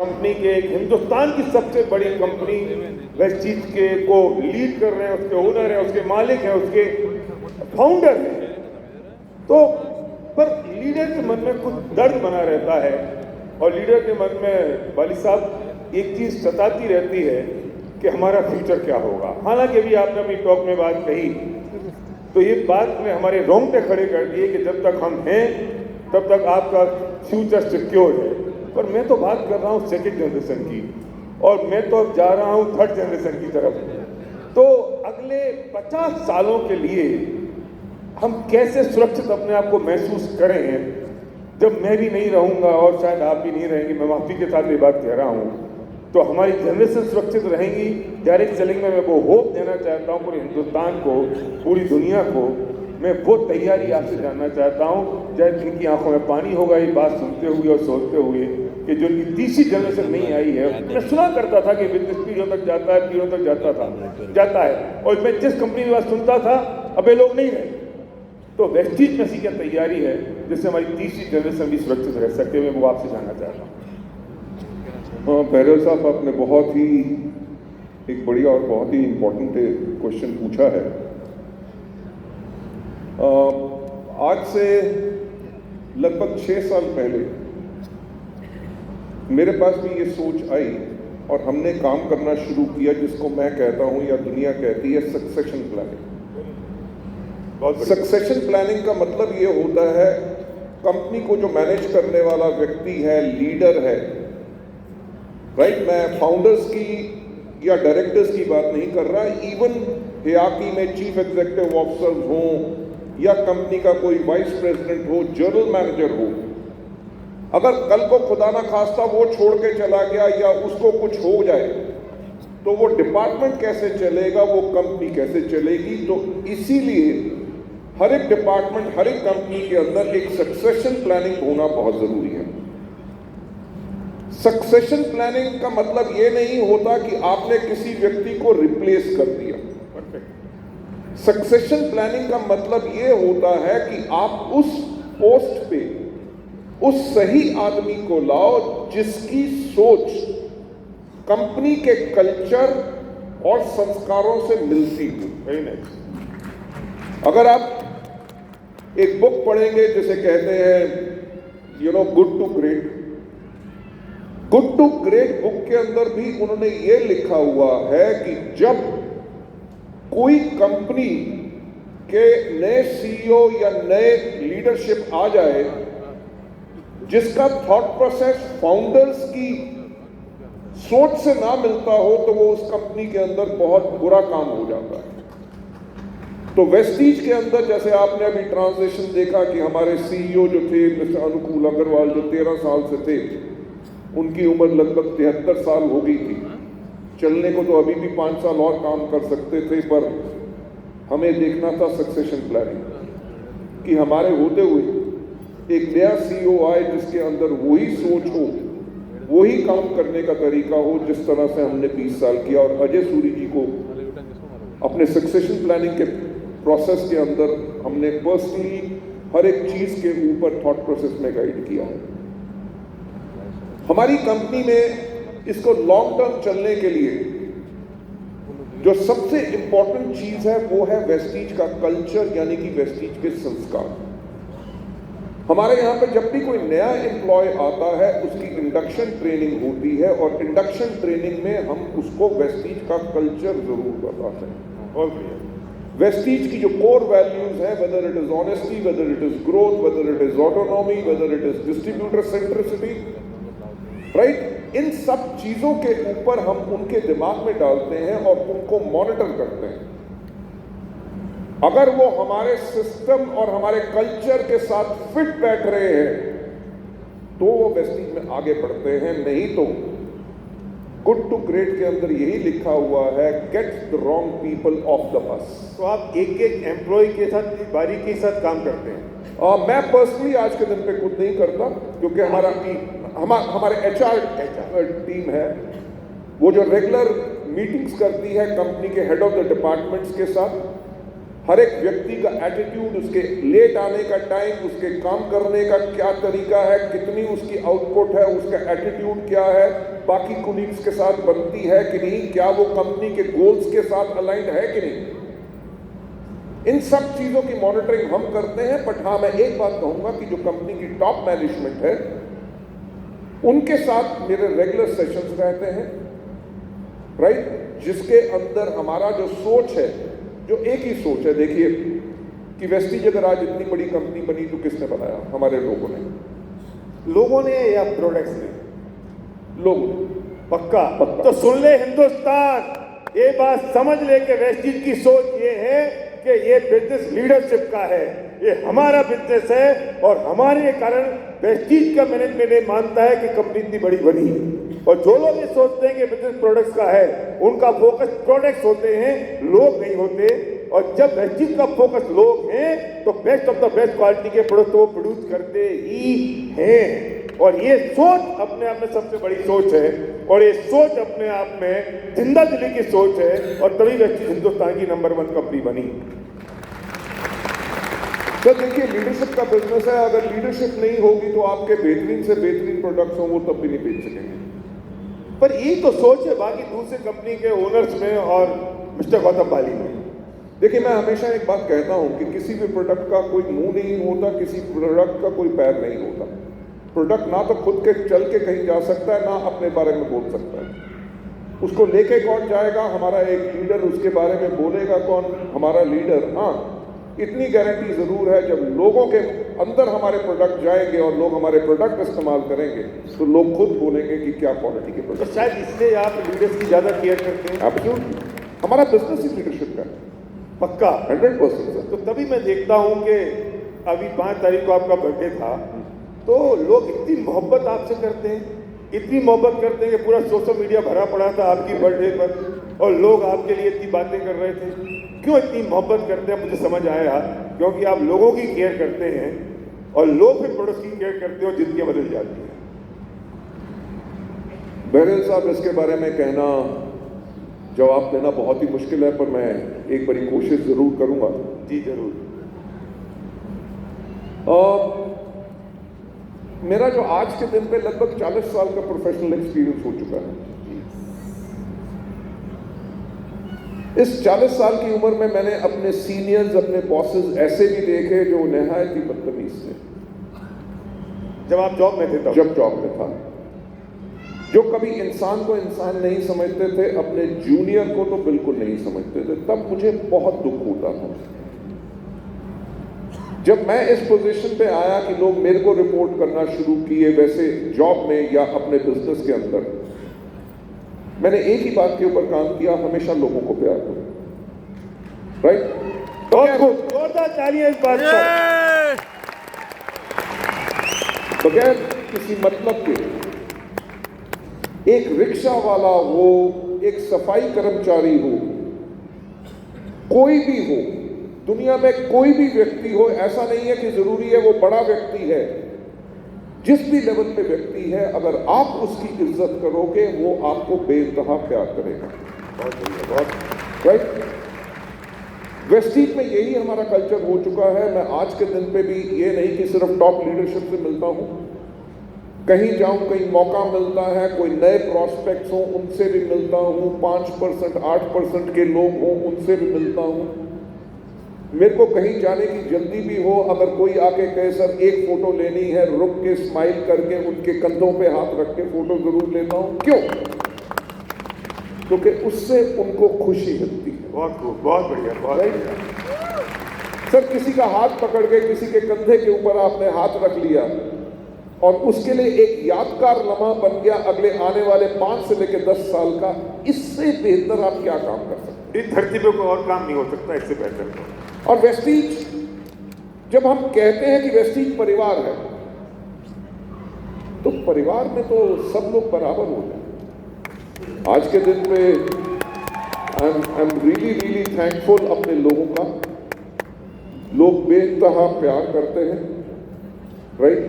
Company के हिंदुस्तान की सबसे बड़ी कंपनी वेस्टीज के को लीड कर रहे हैं, उसके ओनर हैं, उसके मालिक हैं, उसके फाउंडर हैं। तो पर लीडर के मन में कुछ दर्द बना रहता है और लीडर के मन में वाली साहब एक चीज सताती रहती है कि हमारा फ्यूचर क्या होगा। हालांकि अभी आपने अपनी टॉक में बात कही तो ये बात में हमारे रोंगटे खड़े कर दिए कि जब तक हम हैं तब तक आपका फ्यूचर सिक्योर है। पर मैं तो बात कर रहा हूँ सेकेंड जनरेशन की, और मैं तो अब जा रहा हूँ थर्ड जनरेशन की तरफ। तो अगले 50 सालों के लिए हम कैसे सुरक्षित अपने आप को महसूस करें जब मैं भी नहीं रहूँगा और शायद आप भी नहीं रहेंगे। मैं माफी के साथ ये बात कह रहा हूँ। तो हमारी जनरेशन सुरक्षित रहेंगी, डायरेक्ट सेलिंग में मैं वो होप देना चाहता हूँ पूरे हिंदुस्तान को, पूरी दुनिया को। मैं वो तैयारी आपसे जानना चाहता हूँ, चाहे जिनकी आंखों में पानी होगा ये बात सुनते हुए और सोचते हुए कि जो इनकी तीसरी जनरेशन नहीं आई है। मैं सुना करता था कि बिजनेस पीढ़ियों तक जाता है, पीढ़ियों तक जाता है, और मैं जिस कंपनी की बात सुनता था अब ये लोग नहीं रहे। तो वेस्टीज में सी क्या तैयारी है जिससे हमारी तीसरी जनरेशन भी सुरक्षित रह सके, मैं वो आपसे जानना चाहता हूँ। बहरल साहब, आपने बहुत ही एक बढ़िया और बहुत ही इम्पोर्टेंट क्वेश्चन पूछा है। आज से लगभग 6 साल पहले मेरे पास भी ये सोच आई और हमने काम करना शुरू किया जिसको मैं कहता हूँ या दुनिया कहती है सक्सेशन प्लानिंग। सक्सेशन प्लानिंग का मतलब ये होता है कंपनी को जो मैनेज करने वाला व्यक्ति है, लीडर है, राइट। मैं फाउंडर्स की या डायरेक्टर्स की बात नहीं कर रहा, इवन हियाकी में चीफ एग्जीक्यूटिव ऑफिसर हो या कंपनी का कोई वाइस प्रेसिडेंट हो, जनरल मैनेजर हो, अगर कल को खुदा ना खास्ता वो छोड़ के चला गया या उसको कुछ हो जाए तो वो डिपार्टमेंट कैसे चलेगा, वो कंपनी कैसे चलेगी। तो इसीलिए हर एक डिपार्टमेंट, हर एक कंपनी के अंदर एक सक्सेशन प्लानिंग होना बहुत जरूरी है। सक्सेशन प्लानिंग का मतलब ये नहीं होता कि आपने किसी व्यक्ति को रिप्लेस कर दिया। सक्सेशन प्लानिंग का मतलब ये होता है कि आप उस पोस्ट पे उस सही आदमी को लाओ जिसकी सोच कंपनी के कल्चर और संस्कारों से मिलती हो। अगर आप एक बुक पढ़ेंगे जिसे कहते हैं good to great, good to great book के अंदर भी उन्होंने ये लिखा हुआ है कि जब कोई कंपनी के नए सीईओ या नए लीडरशिप आ जाए जिसका थॉट प्रोसेस फाउंडर्स की सोच से ना मिलता हो तो वो उस कंपनी के अंदर बहुत बुरा काम हो जाता है। तो वेस्टीज के अंदर जैसे आपने अभी ट्रांजिशन देखा कि हमारे सीईओ जो थे मिस्टर अनुकूल अग्रवाल, जो 13 साल से थे, उनकी उम्र लगभग 73 साल हो गई थी। चलने को तो अभी भी 5 साल और काम कर सकते थे, पर हमें देखना था सक्सेशन प्लानिंग कि हमारे होते हुए एक नया सीईओ आए जिसके अंदर वही सोच हो, वही काम करने का तरीका हो जिस तरह से हमने 20 साल किया। और अजय सूरी जी को अपने सक्सेशन प्लानिंग के प्रोसेस के अंदर हमने पर्सनली हर एक चीज के ऊपर थॉट प्रोसेस में गाइड किया। हमारी कंपनी में इसको लॉन्ग टर्म चलने के लिए जो सबसे इंपॉर्टेंट चीज है वो है वेस्टीज का कल्चर, यानी कि वेस्टीज के संस्कार। हमारे यहाँ पे जब भी कोई नया एम्प्लॉय आता है उसकी इंडक्शन ट्रेनिंग होती है, और इंडक्शन ट्रेनिंग में हम उसको वेस्टीज का कल्चर जरूर बताते हैं। वेस्टीज की जो कोर वैल्यूज है, whether it is honesty, whether it is growth, whether it is autonomy, whether it is distributor centricity, right, इन सब चीजों के ऊपर हम उनके दिमाग में डालते हैं और उनको मॉनिटर करते हैं। अगर वो हमारे सिस्टम और हमारे कल्चर के साथ फिट बैठ रहे हैं तो वो वेस्टीज में आगे बढ़ते हैं, नहीं तो गुड टू ग्रेट के अंदर यही लिखा हुआ है, get the wrong people of the bus. तो आप एक एक एम्प्लॉय के साथ बारीकी के साथ काम करते हैं? मैं पर्सनली आज के दिन पे खुद नहीं करता, क्योंकि हमारे एचआर टीम है वो जो रेगुलर मीटिंग्स करती है कंपनी के हेड ऑफ द डिपार्टमेंट्स के साथ, हर एक व्यक्ति का एटीट्यूड, उसके लेट आने का टाइम, उसके काम करने का क्या तरीका है, कितनी उसकी आउटपुट है, उसका एटीट्यूड क्या है, बाकी कोलीग्स के साथ बनती है कि नहीं, क्या वो कंपनी के गोल्स के साथ अलाइंड है कि नहीं, इन सब चीजों की मॉनिटरिंग हम करते हैं। बट हाँ, मैं एक बात कहूंगा कि जो कंपनी की टॉप मैनेजमेंट है उनके साथ मेरे रेगुलर सेशंस रहते हैं, राइट, जिसके अंदर हमारा जो सोच है, जो एक ही सोच है। देखिए कि वेस्टीज अगर आज इतनी बड़ी कंपनी बनी तो किसने बनाया? हमारे लोगों ने या प्रोडक्ट्स ने? लोगों ने। पक्का? तो सुन ले हिंदुस्तान, ये बात समझ ले कि वेस्टीज की सोच ये है कि ये बिजनेस लीडरशिप का है, ये हमारा बिजनेस है और हमारे कारण वेस्टीज का मैनेजमेंट ये मानता है कि कंपनी इतनी बड़ी बनी है। और जो लोग ये सोचते हैं कि बिजनेस प्रोडक्ट्स का है, उनका फोकस प्रोडक्ट्स होते हैं, लोग नहीं होते। और जब वेस्टीज का फोकस लोग हैं तो best of the best quality के प्रोडक्ट वो प्रोड्यूस करते ही हैं। और ये सोच अपने आप में सबसे बड़ी सोच है और ये सोच अपने आप में जिंदा दिली की सोच है और तभी वेस्टीज हिंदुस्तान की नंबर 1 कंपनी बनी। तो देखिए, लीडरशिप का बिजनेस है, अगर लीडरशिप नहीं होगी तो आपके बेहतरीन से बेहतरीन प्रोडक्ट्स हों वो तब भी नहीं बेच सकेंगे। पर यही तो सोच है बाकी दूसरे कंपनी के ओनर्स में और मिस्टर गौतम बाली में। देखिए, मैं हमेशा एक बात कहता हूं कि किसी भी प्रोडक्ट का कोई मुंह नहीं होता, किसी प्रोडक्ट का कोई पैर नहीं होता। प्रोडक्ट ना तो खुद के चल के कहीं जा सकता है, ना अपने बारे में बोल सकता है। उसको लेके कौन जाएगा? हमारा एक लीडर। उसके बारे में बोलेगा कौन? हमारा लीडर। हाँ, इतनी गारंटी जरूर है, जब लोगों के अंदर हमारे प्रोडक्ट जाएंगे और लोग हमारे प्रोडक्ट इस्तेमाल करेंगे तो लोग खुद बोलेंगे कि क्या क्वालिटी के प्रोडक्ट। तो शायद इसलिए आप लीडर्स की ज्यादा केयर करते हैं। एब्सोल्युटली, हमारा बिजनेस ही लीडरशिप का है। पक्का 100%। तो तभी मैं देखता हूं कि अभी 5 तारीख को आपका बर्थडे था, तो लोग इतनी मोहब्बत आपसे करते हैं, इतनी मोहब्बत करते हैं कि पूरा सोशल मीडिया भरा पड़ा था आपकी बर्थडे पर और लोग आपके लिए इतनी बातें कर रहे थे। क्यों इतनी मोहब्बत करते हैं? मुझे समझ आया, क्योंकि आप लोगों की केयर करते हैं और लोग फिर प्रोडक्ट्स की केयर करते हैं और जिंदगियां बदल जाती हैं। बहरहाल साहब, इसके बारे में कहना, जवाब देना बहुत ही मुश्किल है, पर मैं एक बड़ी कोशिश जरूर करूंगा। जी जरूर। मेरा जो आज के दिन पे लगभग 40 साल का प्रोफेशनल एक्सपीरियंस हो चुका है। इस 40 साल की उम्र में मैंने अपने सीनियर्स, अपने बॉसेस ऐसे भी देखे जो निहायत ही बदतमीज थे। जब आप जॉब में थे तब? जब जॉब में था, जो कभी इंसान को इंसान नहीं समझते थे, अपने जूनियर को तो बिल्कुल नहीं समझते थे। तब मुझे बहुत दुख होता था जब मैं इस पोजीशन पे आया कि लोग मेरे को रिपोर्ट करना शुरू किए। वैसे जॉब में या अपने बिजनेस के अंदर मैंने एक ही बात के ऊपर काम किया, हमेशा लोगों को प्यार करो। राइट? जोरदार तालियां इस बात पर। बगैर किसी मतलब के, एक रिक्शा वाला हो, एक सफाई कर्मचारी हो, कोई भी हो, दुनिया में कोई भी व्यक्ति हो, ऐसा नहीं है कि जरूरी है वो बड़ा व्यक्ति है, जिस भी लेवल पे व्यक्ति है, अगर आप उसकी इज्जत करोगे वो आपको बेइंतहा प्यार करेगा। बहुत बढ़िया, बहुत राइट? वेस्टीज में यही हमारा कल्चर हो चुका है। मैं आज के दिन पे भी ये नहीं कि सिर्फ टॉप लीडरशिप से मिलता हूं, कहीं जाऊं, कहीं मौका मिलता है, कोई नए प्रॉस्पेक्ट्स हो उनसे भी मिलता हूं, 5% 8% के लोग हों उनसे भी मिलता हूं। मेरे को कहीं जाने की जल्दी भी हो, अगर कोई आके कहे सर एक फोटो लेनी है, रुक के स्माइल करके उनके कंधों पे हाथ रख के फोटो जरूर लेता हूं। क्यों? क्योंकि उससे उनको खुशी मिलती है। बहुत खूब, बहुत बढ़िया, बहुत बढ़िया। सर, किसी का हाथ पकड़ के किसी के कंधे के ऊपर आपने हाथ रख लिया और उसके लिए एक यादगार लम्हा बन गया अगले आने वाले 5 से लेकर 10 साल का, इससे बेहतर आप क्या काम कर सकते? इस धरती पे कोई और काम नहीं हो सकता इससे बेहतर। और वेस्टीज, जब हम कहते हैं कि वेस्टीज परिवार है, तो परिवार में तो सब लोग बराबर होते हैं। आज के दिन पे आई एम रियली थैंकफुल अपने लोगों का। लोग बेइंतहा प्यार करते हैं। राइट?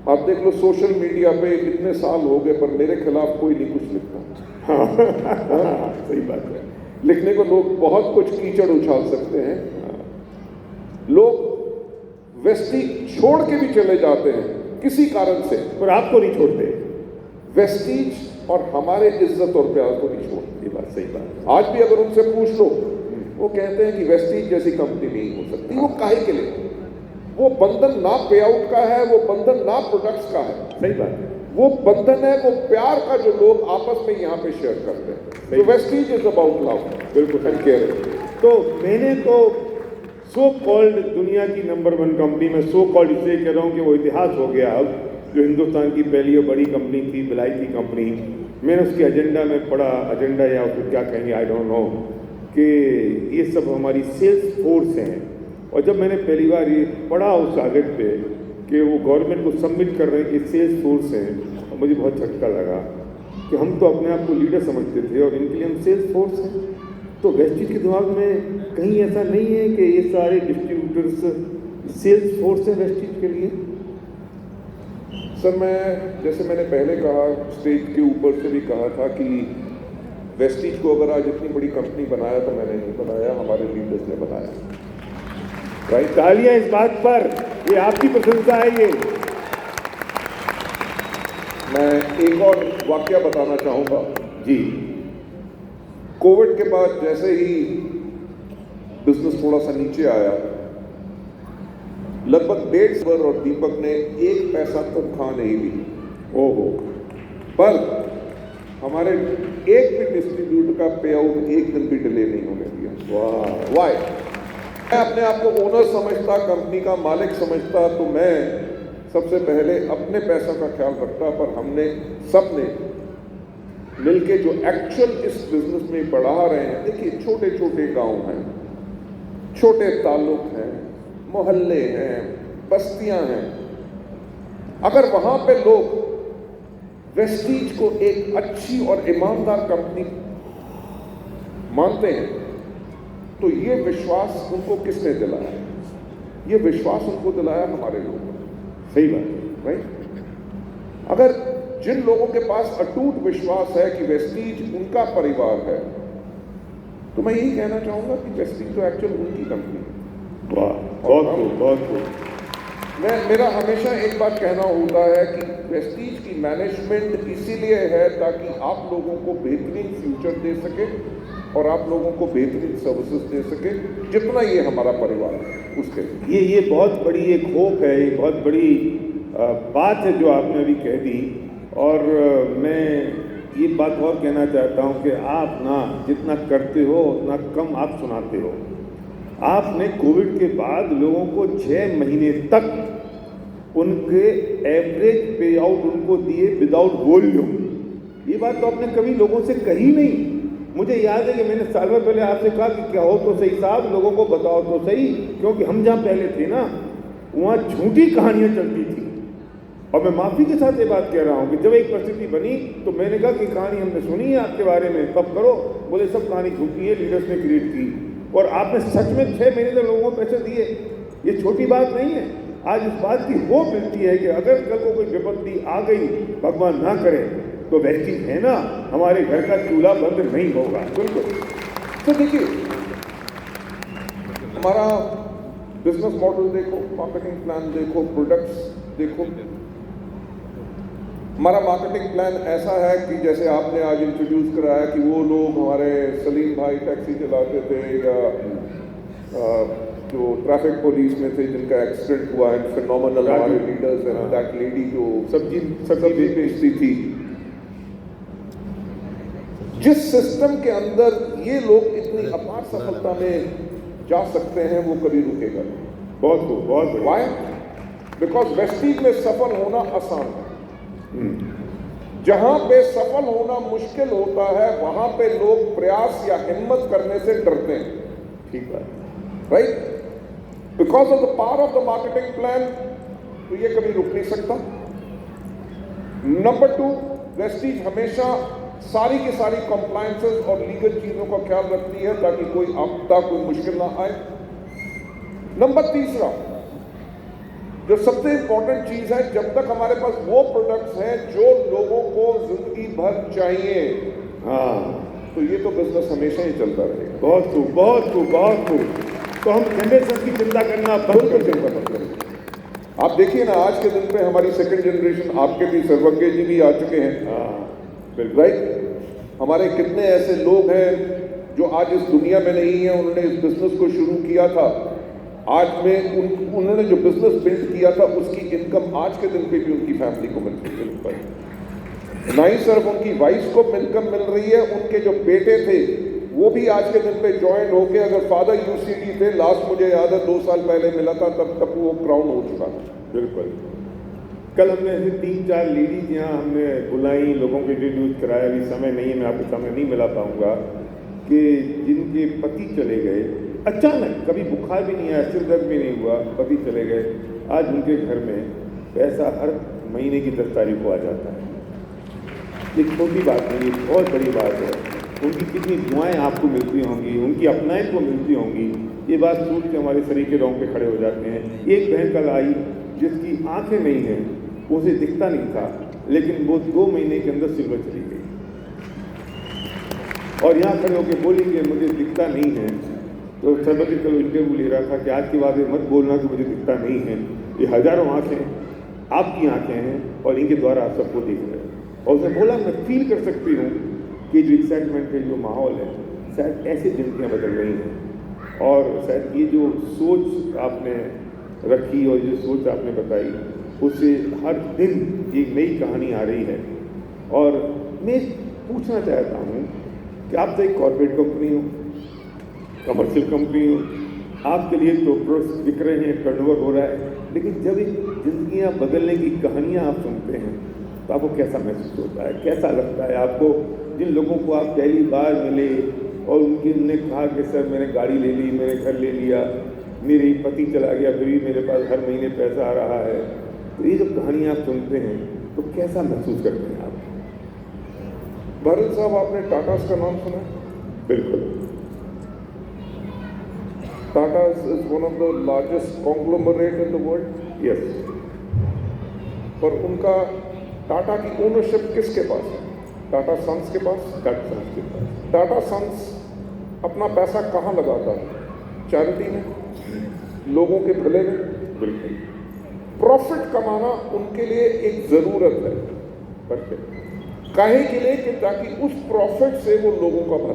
आप देख लो सोशल मीडिया पे इतने साल हो गए पर मेरे खिलाफ कोई नहीं कुछ लिखता। सही बात है। लिखने को लोग बहुत कुछ कीचड़ उछाल सकते हैं, लोग वेस्टीज छोड़ के भी चले जाते हैं किसी कारण से, पर आपको नहीं छोड़ते। वेस्टीज और हमारे इज्जत और प्यार को नहीं छोड़ते। ये बात सही बात है। आज भी अगर उनसे पूछ लो, वो कहते हैं कि वेस्टीज जैसी कंपनी नहीं हो सकती। वो काहे के लिए? वो बंधन ना पे आउट का है, वो बंधन ना प्रोडक्ट्स का है। सही बात है। वो बंधन है वो प्यार का जो लोग आपस में यहाँ पे शेयर करते हैं। तो वेस्टीज इज अबाउट लव। बिल्कुल एंड केयर। तो मैंने तो सो कॉल्ड दुनिया की नंबर 1 कंपनी में, सो कॉल्ड इसलिए कह रहा हूँ कि वो इतिहास हो गया अब, जो हिंदुस्तान की पहली और बड़ी कंपनी थी, बिलाई की कंपनी। मैंने उसके एजेंडा में पढ़ा, एजेंडा या उसको क्या कहेंगे आई डोंट नो, कि ये सब हमारी सेल्स फोर्स हैं। और जब मैंने पहली बार ये पढ़ा उस कागज पे कि वो गवर्नमेंट को सबमिट कर रहे हैं कि सेल्स फोर्स हैं, मुझे बहुत झटका लगा कि हम तो अपने आप को लीडर समझते थे और इनके लिए हम सेल्स फोर्स हैं। तो वेस्टीज के दिमाग में कहीं ऐसा नहीं है कि ये सारे डिस्ट्रीब्यूटर्स सेल्स फोर्स हैं वेस्टीज के लिए? सर, मैं जैसे मैंने पहले कहा, स्टेज के ऊपर से भी कहा था कि वेस्टीज को अगर आज इतनी बड़ी कंपनी बनाया तो मैंने नहीं बनाया, हमारे लीडर्स ने बनाया। भाई तालियां इस बात पर, ये आपकी प्रशंसा है। ये मैं एक और वाकया बताना चाहूँगा जी। कोविड के बाद जैसे ही बिजनेस थोड़ा सा नीचे आया, लगभग 1.5 साल और दीपक ने 1 पैसा तनख्वाह नहीं ली। ओहो। पर हमारे एक भी डिस्ट्रीब्यूटर का पे आउट एक दिन भी डिले नहीं होने दिया। वाह। वाई? मैं अपने आप को ओनर समझता, कंपनी का मालिक समझता, तो मैं सबसे पहले अपने पैसों का ख्याल रखता। पर हमने सबने मिलके जो एक्चुअल इस बिजनेस में बढ़ा रहे हैं, देखिए छोटे छोटे गांव हैं, छोटे ताल्लुक हैं, मोहल्ले हैं, बस्तियां हैं। अगर वहां पे लोग वेस्टीज को एक अच्छी और ईमानदार कंपनी मानते हैं, तो ये विश्वास उनको किसने दिलाया? ये विश्वास उनको दिलाया हमारे लोगों ने। सही बात है। राइट? अगर जिन लोगों के पास अटूट विश्वास है कि वेस्टीज उनका परिवार है, तो मैं यही कहना चाहूंगा कि वेस्टीज तो एक्चुअल उनकी कंपनी है। वाह, बहुत खूब, बहुत खूब। मेरा हमेशा एक बात कहना होता है कि वेस्टीज की मैनेजमेंट इसीलिए है ताकि आप लोगों को बेहतरीन फ्यूचर दे सके और आप लोगों को बेहतरीन सर्विसेज दे सके, जितना ये हमारा परिवार है उसके लिए। ये बहुत बड़ी एक होप है, ये बहुत बड़ी बात है जो आपने अभी कह दी। और मैं ये बात और कहना चाहता हूँ कि आप ना जितना करते हो उतना कम आप सुनाते हो। आपने कोविड के बाद लोगों को 6 महीने तक उनके एवरेज पे आउट उनको दिए विदाउट वॉल्यूम। ये बात तो आपने कभी लोगों से कही नहीं। मुझे याद है कि मैंने साल भर पहले आपसे कहा कि क्या हो तो सही साहब, लोगों को बताओ तो सही, क्योंकि हम जहाँ पहले थे ना वहाँ झूठी कहानियाँ चलती थी। और मैं माफ़ी के साथ ये बात कह रहा हूँ कि जब एक परिस्थिति बनी तो मैंने कहा कि कहानी हमने सुनी है आपके बारे में, तब करो। बोले सब कहानी झूठी है, लीडर्स ने क्रिएट की। और आपने सच में 6 महीने तक लोगों को पैसे दिए। ये छोटी बात नहीं है। आज इस बात की होप मिलती है कि अगर कल को कोई विपत्ति आ गई, भगवान ना करे, तो वेस्टीज है ना, हमारे घर का चूल्हा बंद नहीं होगा। बिल्कुल। तो देखिए, हमारा बिजनेस मॉडल देखो, मार्केटिंग प्लान देखो, प्रोडक्ट्स देखो। हमारा मार्केटिंग प्लान ऐसा है कि जैसे आपने आज इंट्रोड्यूस कराया कि वो लोग हमारे सलीम भाई टैक्सी चलाते थे या जो ट्रैफिक पुलिस में थे जिनका एक्सीडेंट हुआ है, फिनोमिनल हमारे लीडर्स हैं, दैट लेडी जो सब्जी बेचती थी। जिस सिस्टम के अंदर ये लोग इतनी अपार सफलता में जा सकते हैं वो कभी रुकेगा नहीं। बहुत वाई? बिकॉज वेस्टीज में सफल होना आसान है। जहां पे सफल होना मुश्किल होता है वहां पे लोग प्रयास या हिम्मत करने से डरते हैं। ठीक है, right? Because of the power of the marketing plan, तो ये कभी रुक नहीं सकता। नंबर 2, वेस्टीज हमेशा सारी की सारी कंप्लायंसेस और लीगल चीजों का ख्याल रखती है ताकि कोई आपदा, कोई मुश्किल ना आए। नंबर 3, जो सबसे इंपॉर्टेंट चीज है, जब तक हमारे पास वो प्रोडक्ट्स हैं जो लोगों को जिंदगी भर चाहिए, हाँ, तो ये तो बिजनेस हमेशा ही चलता रहेगा। बहुत खूब, बहुत खूब, बहुत खूब। तो हम जनरेशन की चिंता करना बंद कर देंगे। बंद करेंगे। आप देखिए ना, आज के दिन पे हमारी सेकंड जनरेशन, आपके भी सर्वज्ञ जी भी आ चुके हैं, बिल्कुल राइट। हमारे कितने ऐसे लोग हैं जो आज इस दुनिया में नहीं है, उन्होंने इस बिजनेस को शुरू किया था, आज में उन्होंने जो बिजनेस बिल्ड किया था उसकी इनकम आज के दिन पे भी उनकी फैमिली को मिल रही है। ना ही सिर्फ उनकी वाइफ को इनकम मिल रही है, उनके जो बेटे थे वो भी आज के दिन पे ज्वाइन होके, अगर फादर यूसीडी थे, लास्ट मुझे याद है 2 साल पहले मिला था, तब वो क्राउन हो चुका था। बिल्कुल। कल हमने ऐसे 3-4 लेडीज यहाँ हमने बुलाई, लोगों को इंट्रोड्यूस कराया। अभी समय नहीं है, मैं आपके सामने नहीं मिला पाऊंगा, कि जिनके पति चले गए अचानक, कभी बुखार भी नहीं आया, सिर दर्द भी नहीं हुआ, पति चले गए, आज उनके घर में पैसा हर महीने की 10 तारीख को आ जाता है। ये छोटी बात नहीं, ये बहुत बड़ी बात है। उनकी कितनी दुआएं आपको मिलती होंगी, उनकी अपनाएं को मिलती होंगी, ये बात सोच के हमारे शरीर के रोंगटे खड़े हो जाते हैं। एक बहन कल आई जिसकी आंखें नहीं हैं, उसे दिखता नहीं था, लेकिन वो 2 महीने के अंदर सिल्वर चली गई और यहाँ खड़े होकर बोली कि मुझे दिखता नहीं है। तो सर्वज्ञ कल इंटरव्यू ले रहा था कि आज के बाद मत बोलना कि मुझे दिखता नहीं है, ये हजारों आंखें आपकी आंखें हैं और इनके द्वारा आप सबको देख रहे हैं। और उसने बोला मैं फील कर सकती हूँ कि जो एक्साइटमेंट है, जो माहौल है, शायद ऐसे जिंदगियाँ बदल रही हैं। और शायद ये जो सोच आपने रखी और जो सोच आपने बताई, उससे हर दिन एक नई कहानी आ रही है। और मैं पूछना चाहता हूँ कि आप तो एक कॉर्पोरेट कंपनी हो, कमर्शियल कंपनी हो, आपके लिए तो प्रोडक्ट्स बिक रहे हैं, टर्नओवर हो रहा है, लेकिन जब एक जिंदगियाँ बदलने की कहानियाँ आप सुनते हैं तो आपको कैसा महसूस होता है, कैसा लगता है आपको? जिन लोगों को आप पहली बार मिले और उन्होंने कहा कि सर मैंने गाड़ी ले ली, मैंने घर ले लिया, मेरे पति चला गया, फिर भी मेरे पास हर महीने पैसा आ रहा है, तो ये जब कहानियाँ आप सुनते हैं तो कैसा महसूस करते हैं आप? भारत साहब, आपने टाटास का नाम सुना? बिल्कुल। Tata's is one of the largest conglomerate in the world. Yes. पर उनका टाटा की ओनरशिप किसके पास है? टाटा सन्स के पास। टाटा सन्स के पास। टाटा सन्स अपना पैसा कहाँ लगाता है? चैरिटी में, लोगों के भले में। बिल्कुल। प्रॉफिट कमाना उनके लिए एक जरूरत है। परफेक्ट। काहे के लिए? कि ताकि उस प्रॉफिट से वो लोगों का भला